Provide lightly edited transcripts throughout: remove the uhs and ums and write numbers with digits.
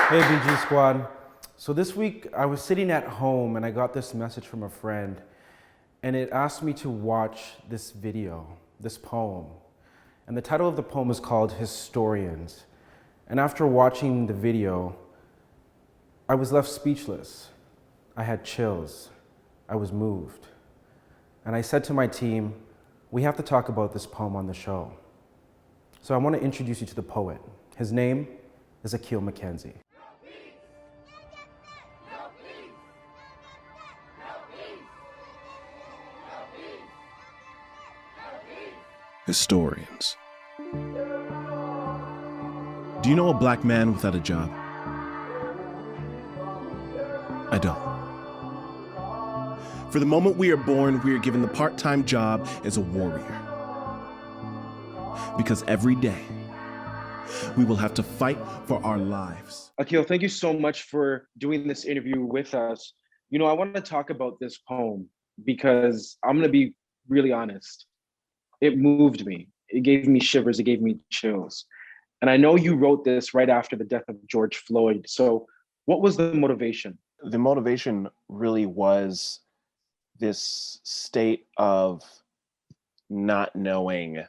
Hey, BG Squad. So this week I was sitting at home and I got this message from a friend, and it asked me to watch this video, this poem. And the title of the poem is called Historians. And after watching the video, I was left speechless. I had chills. I was moved. And I said to my team, we have to talk about this poem on the show. So I want to introduce you to the poet. His name is Akil McKeznie. Historians. Do you know a black man without a job? I don't. For the moment we are born, we are given the part-time job as a warrior. Because every day, we will have to fight for our lives. Akil, thank you so much for doing this interview with us. You know, I want to talk about this poem because I'm going to be really honest. It moved me. It gave me shivers. It gave me chills. And I know you wrote this right after the death of George Floyd. So what was the motivation? The motivation really was this state of not knowing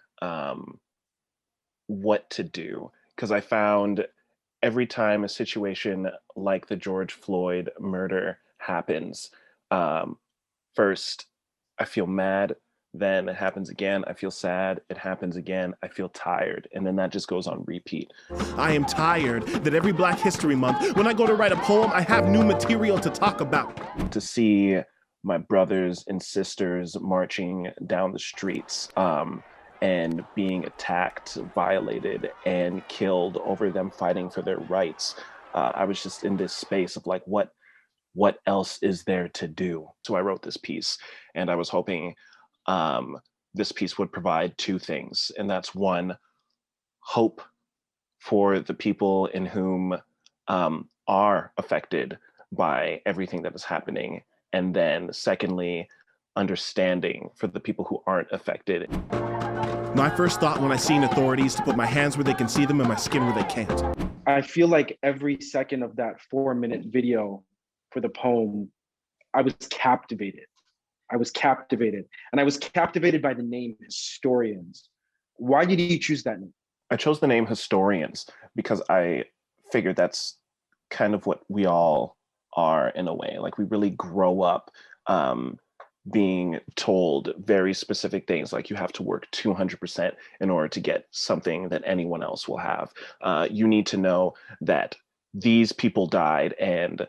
what to do. Because I found every time a situation like the George Floyd murder happens, first I feel mad. Then it happens again, I feel sad, it happens again, I feel tired, and then that just goes on repeat. I am tired that every Black History Month, when I go to write a poem, I have new material to talk about. To see my brothers and sisters marching down the streets and being attacked, violated, and killed over them fighting for their rights, I was just in this space of like, what else is there to do? So I wrote this piece, and I was hoping this piece would provide two things. And that's one, hope for the people in whom are affected by everything that is happening. And then secondly, understanding for the people who aren't affected. My first thought when I seen authorities to put my hands where they can see them and my skin where they can't. I feel like every second of that 4-minute video for the poem, I was captivated. And I was captivated by the name Historians. Why did you choose that name? I chose the name Historians because I figured that's kind of what we all are in a way. Like we really grow up being told very specific things, like you have to work 200% in order to get something that anyone else will have. You need to know that these people died and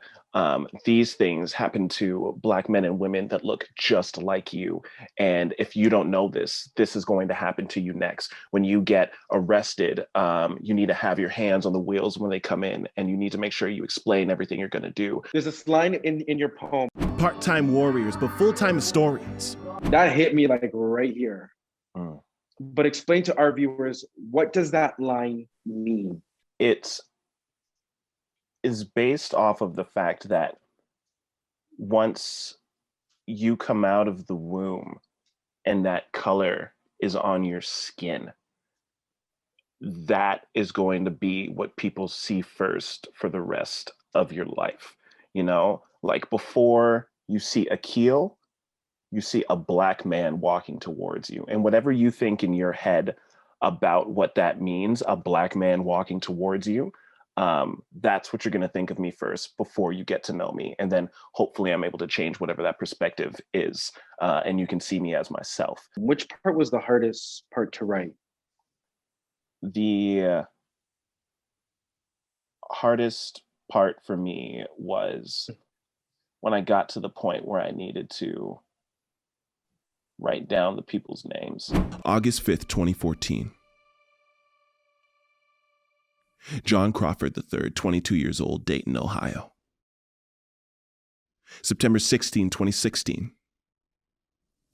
these things happen to Black men and women that look just like you. And if you don't know this, this is going to happen to you next. When you get arrested, you need to have your hands on the wheels when they come in, and you need to make sure you explain everything you're going to do. There's this line in your poem. Part-time warriors, but full-time historians. That hit me like right here. But explain to our viewers, what does that line mean? It is based off of the fact that once you come out of the womb and that color is on your skin, that is going to be what people see first for the rest of your life. You know, like before you see Akil, you see a Black man walking towards you. And whatever you think in your head about what that means, a Black man walking towards you, that's what you're going to think of me first before you get to know me. And then hopefully I'm able to change whatever that perspective is. And you can see me as myself. Which part was the hardest part to write? The hardest part for me was when I got to the point where I needed to write down the people's names. August 5th, 2014. John Crawford III, 22 years old, Dayton, Ohio. September 16, 2016.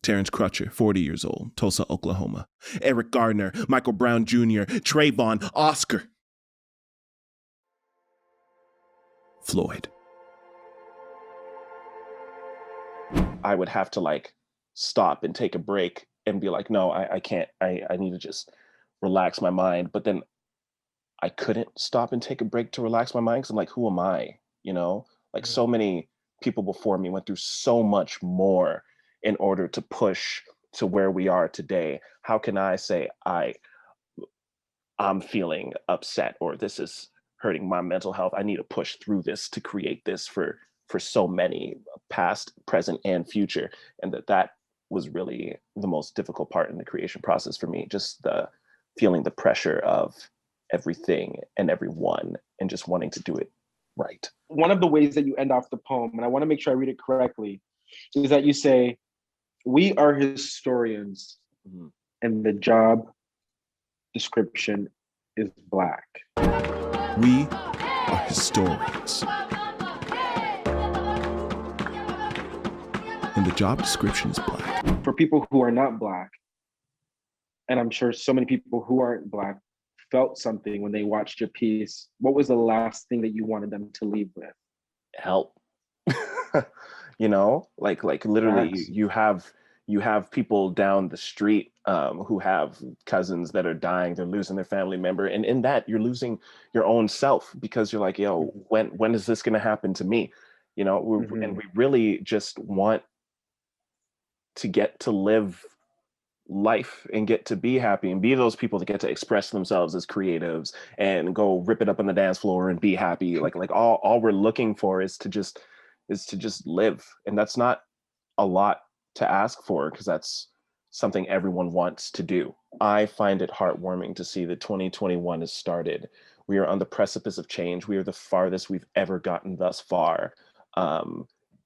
Terrence Crutcher, 40 years old, Tulsa, Oklahoma. Eric Gardner, Michael Brown Jr., Trayvon, Oscar. Floyd. I would have to like stop and take a break and be like, no, I can't, I need to just relax my mind. But then I couldn't stop and take a break to relax my mind, because I'm like, who am I? You know, like so many people before me went through so much more in order to push to where we are today. How can I say I'm feeling upset, or this is hurting my mental health? I need to push through this to create this for so many, past, present, and future. And that was really the most difficult part in the creation process for me. Just the feeling the pressure of everything and everyone, and just wanting to do it right. One of the ways that you end off the poem, and I want to make sure I read it correctly, is that you say, "We are historians, Mhm. and the job description is Black." We are historians. And the job description is Black. For people who are not Black, and I'm sure so many people who aren't Black felt something when they watched your piece, what was the last thing that you wanted them to leave with? Help. You know, like literally Facts. you have people down the street who have cousins that are dying, they're losing their family member, and in that you're losing your own self, because you're like, yo, when is this going to happen to me? You know, and we really just want to get to live life and get to be happy and be those people that get to express themselves as creatives and go rip it up on the dance floor and be happy. Like all we're looking for is to just live. And that's not a lot to ask for, because that's something everyone wants to do. I find it heartwarming to see that 2021 has started. We are on the precipice of change. We are the farthest we've ever gotten thus far,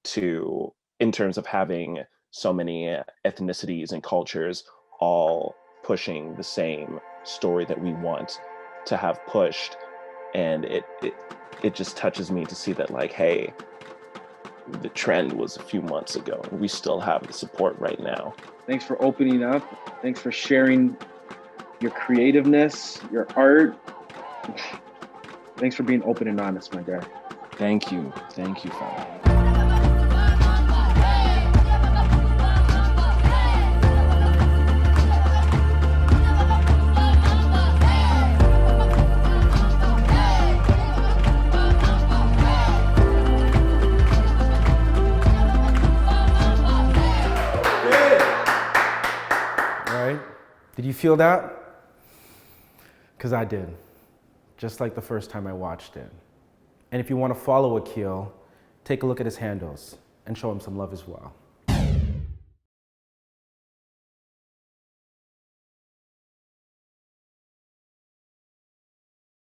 to in terms of having so many ethnicities and cultures all pushing the same story that we want to have pushed. And it just touches me to see that, like, hey, the trend was a few months ago and we still have the support right now. Thanks for opening up. Thanks for sharing your creativeness, your art. Thanks for being open and honest, my guy. Thank you, Father. Right? Did you feel that? Because I did, just like the first time I watched it. And if you want to follow Akil, take a look at his handles and show him some love as well.